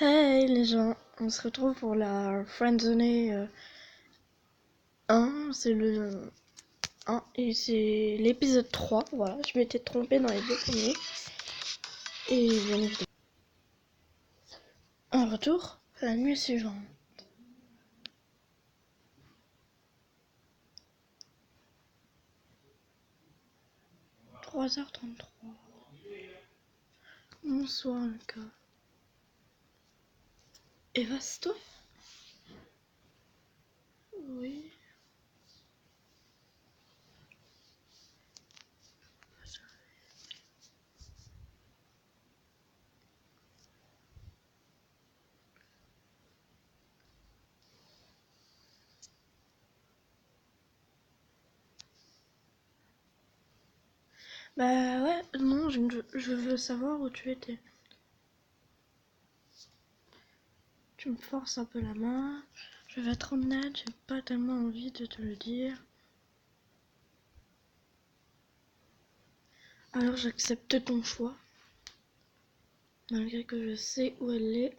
Hey les gens, on se retrouve pour la Friendzone 1, c'est le 1 et c'est l'épisode 3, voilà, je m'étais trompée dans les deux premiers. Et bien évidemment, un retour à la nuit suivante. 3h33. Bonsoir Lucas. Eva, c'est toi? Oui. Bah ouais, non, je veux savoir où tu étais. Tu me forces un peu la main. Je vais être honnête, j'ai pas tellement envie de te le dire. Alors j'accepte ton choix, malgré que je sais où elle est.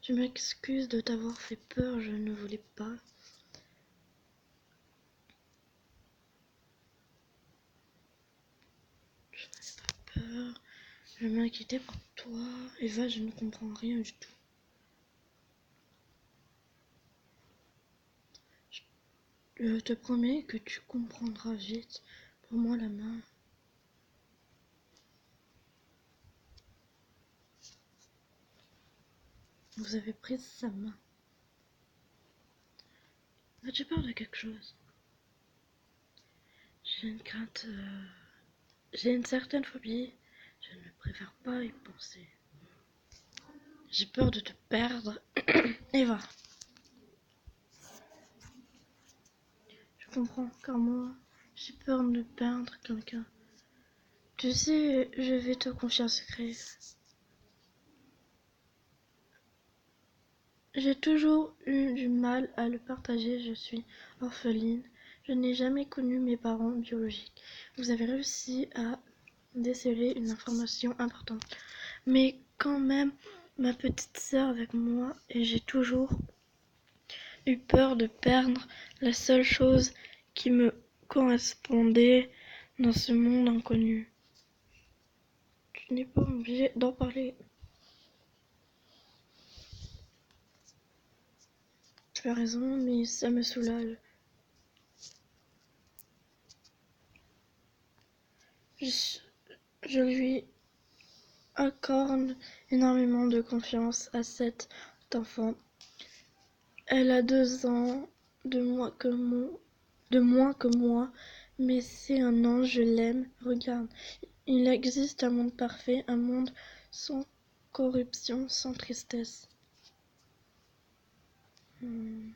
Je m'excuse de t'avoir fait peur, je ne voulais pas. Je n'avais pas peur. Je m'inquiétais pour toi. Eva, je ne comprends rien du tout. Je te promets que tu comprendras vite. Pour moi la main. Vous avez pris sa main. As-tu peur de quelque chose? J'ai une crainte. J'ai une certaine phobie. Je ne préfère pas y penser. J'ai peur de te perdre. Eva. Je comprends, car moi, j'ai peur de perdre quelqu'un. Tu sais, je vais te confier un secret. J'ai toujours eu du mal à le partager, je suis orpheline. Je n'ai jamais connu mes parents biologiques. Vous avez réussi à déceler une information importante. Mais quand même, ma petite sœur avec moi et j'ai toujours eu peur de perdre la seule chose qui me correspondait dans ce monde inconnu. Tu n'es pas obligé d'en parler. Tu as raison, mais ça me soulage. Je lui accorde énormément de confiance à cette enfant. Elle a 2 ans de moins que moi, mais c'est un ange, je l'aime. Regarde, il existe un monde parfait, un monde sans corruption, sans tristesse. Hmm.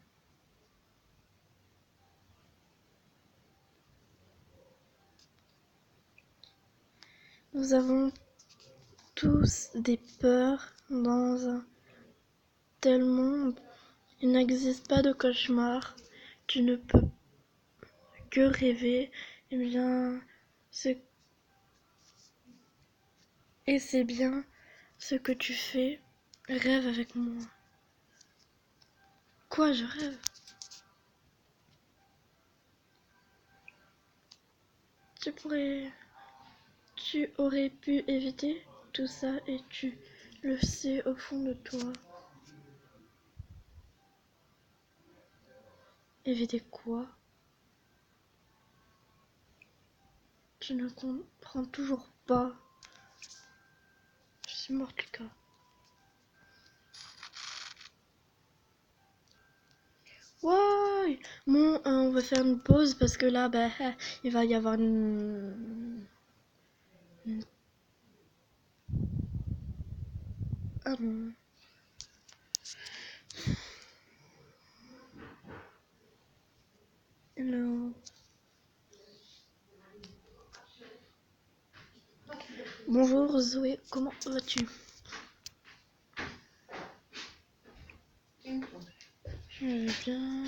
Nous avons tous des peurs dans un tel monde. Il n'existe pas de cauchemar. Tu ne peux que rêver. Eh bien, c'est Et c'est bien ce que tu fais. Rêve avec moi. Quoi, je rêve? Tu aurais pu éviter tout ça et tu le sais au fond de toi. Éviter quoi? Tu ne comprends toujours pas. Je suis morte, Lucas. Ouais. Bon, on va faire une pause parce que là, il va y avoir une... Ah non. Hello. Bonjour Zoé, comment vas-tu? Je vais bien.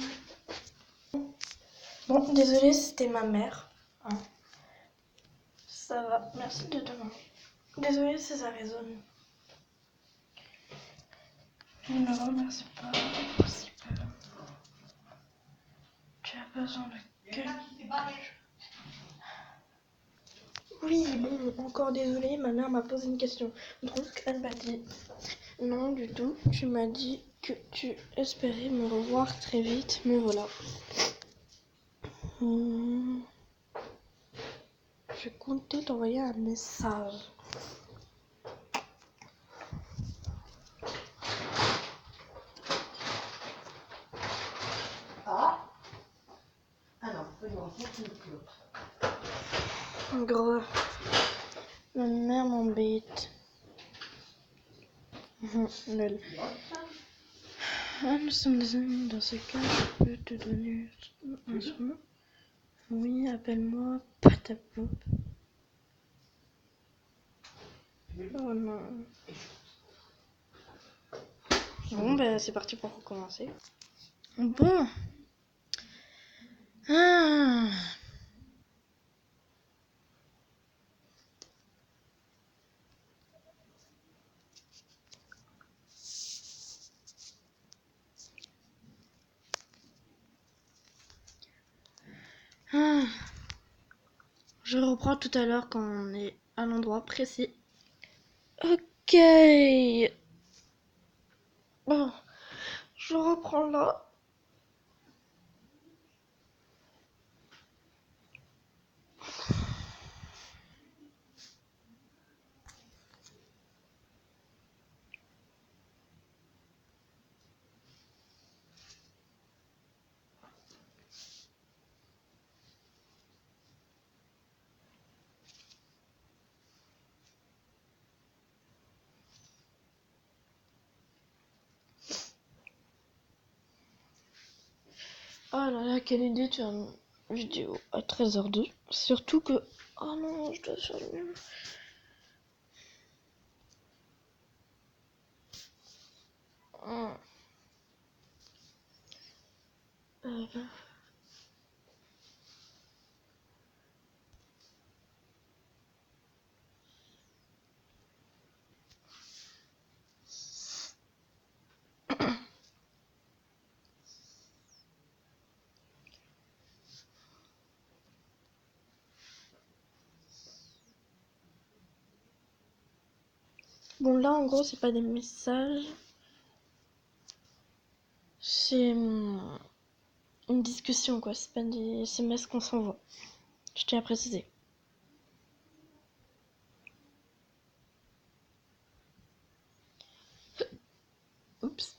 Bon, désolée, c'était ma mère. Hein. Ça va, merci de demander. Désolée si ça résonne. Je ne remercie pas, c'est pas... Tu as besoin de quelque chose. Oui, bon, encore désolée, ma mère m'a posé une question. Donc, elle m'a dit, non du tout, tu m'as dit que tu espérais me revoir très vite, me voilà. Je comptais t'envoyer un message. Ah non, non, c'est une clope. Gros, ma mère m'embête. Lol. Ah, nous sommes des amis, dans ce cas, je peux te donner un surnom. Oui, appelle-moi Patapop. Oh non. Bon, ben c'est parti pour recommencer. Bon. Ah. Ah. Je reprends tout à l'heure quand on est à l'endroit précis. Ok. Bon, je reprends là. Oh là là, quelle idée de faire une vidéo à 13h02. Surtout que... Oh non, je dois faire le même. Euh, Bon, là, en gros, c'est pas des messages. C'est une discussion, quoi. C'est pas des SMS qu'on s'envoie. Je tiens à préciser. Oups.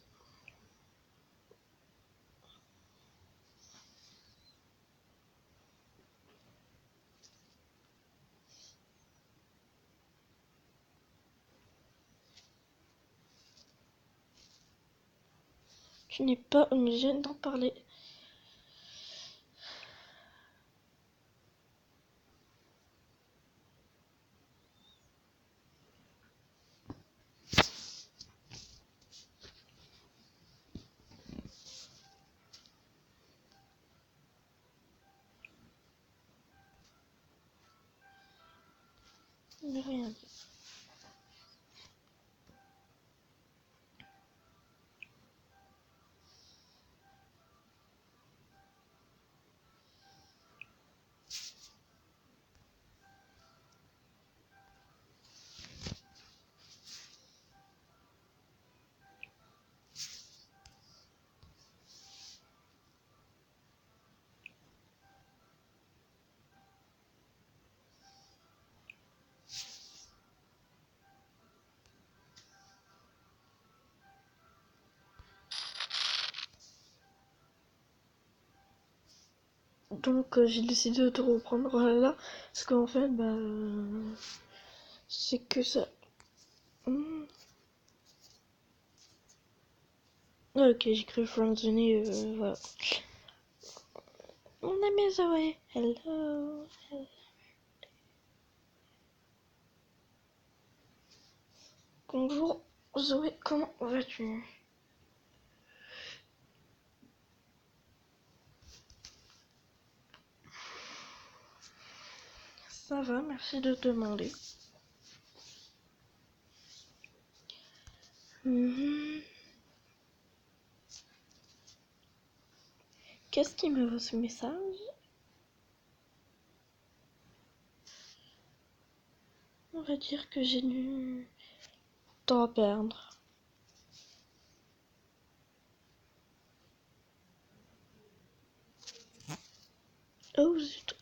Tu n'es pas obligé d'en parler. De rien. Donc, j'ai décidé de te reprendre là. Parce qu'en fait, c'est que ça. Ok, j'ai cru friendzone, voilà. Mon ami Zoé, hello. Bonjour Zoé, comment vas-tu? Ça va, merci de demander. Qu'est-ce qui me vaut ce message? On va dire que j'ai du temps à perdre. Oh zut.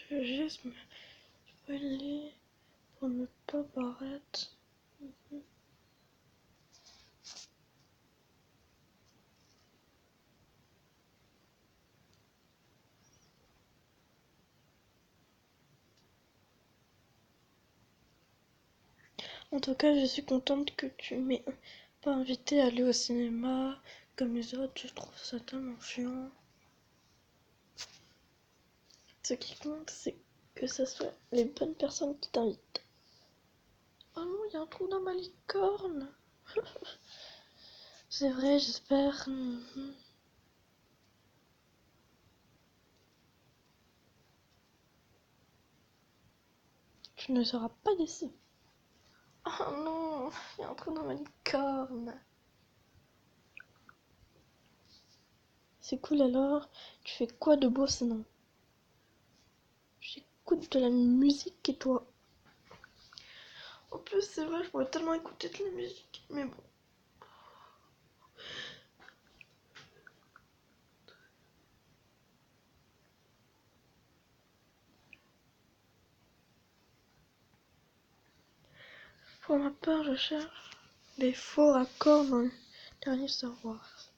Je vais juste me spoiler pour ne pas paraître. En tout cas, je suis contente que tu m'aies pas invité à aller au cinéma comme les autres. Je trouve ça tellement chiant. Ce qui compte, c'est que ce soit les bonnes personnes qui t'invitent. Oh non, il y a un trou dans ma licorne. C'est vrai, j'espère. Tu ne seras pas déçu. Oh non, il y a un trou dans ma licorne. C'est cool alors. Tu fais quoi de beau sinon? J'écoute de la musique et toi? En plus, c'est vrai, je pourrais tellement écouter de la musique. Mais bon. Pour ma part, je cherche des faux raccords dans le dernier Star Wars.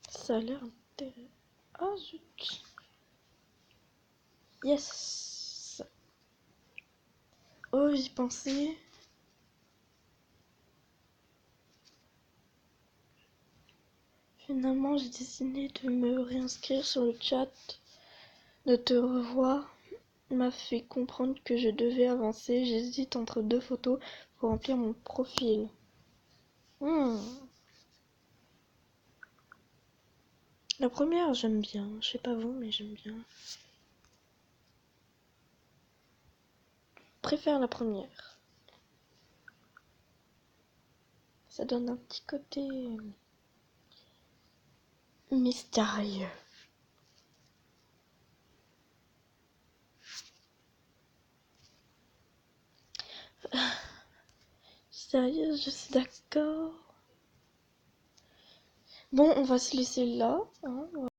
Ça a l'air intéressant. Ah zut. Yes. Oh, j'y pensais. Finalement, j'ai décidé de me réinscrire sur le chat. De te revoir m'a fait comprendre que je devais avancer. J'hésite entre deux photos pour remplir mon profil. La première, j'aime bien. Je sais pas vous, mais j'aime bien. Je préfère la première. Ça donne un petit côté mystérieux. Sérieux, je suis d'accord. Bon, on va se laisser là. Hein.